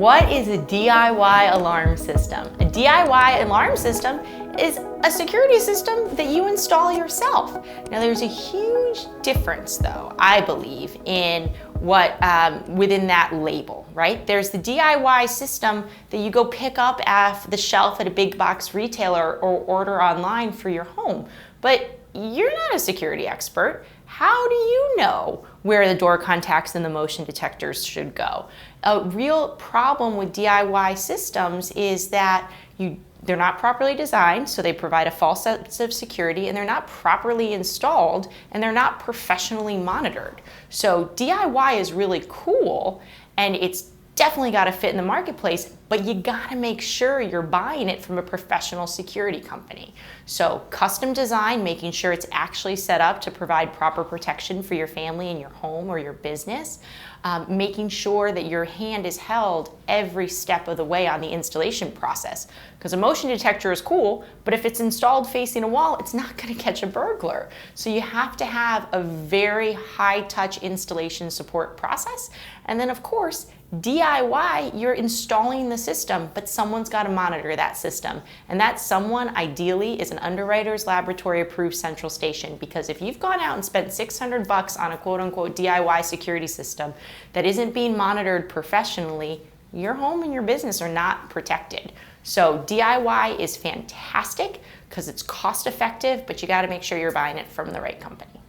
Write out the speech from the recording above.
What is a DIY alarm system? A DIY alarm system is a security system that you install yourself. Now there's a huge difference though, I believe, in what within that label, right? There's the DIY system that you go pick up off the shelf at a big box retailer or order online for your home. But you're not a security expert. How do you know where the door contacts and the motion detectors should go? A real problem with DIY systems is that they're not properly designed, so they provide a false sense of security, and they're not properly installed, and they're not professionally monitored. So DIY is really cool, and it's definitely got to fit in the marketplace, but you got to make sure you're buying it from a professional security company. So custom design, making sure it's actually set up to provide proper protection for your family and your home or your business. Making sure that your hand is held every step of the way on the installation process. Because a motion detector is cool, but if it's installed facing a wall, it's not going to catch a burglar. So you have to have a very high touch installation support process. And then of course, DIY, you're installing the system, but someone's got to monitor that system. And that someone ideally is an Underwriters Laboratory approved central station, because if you've gone out and spent $600 on a quote unquote DIY security system that isn't being monitored professionally, your home and your business are not protected. So DIY is fantastic because it's cost effective, but you got to make sure you're buying it from the right company.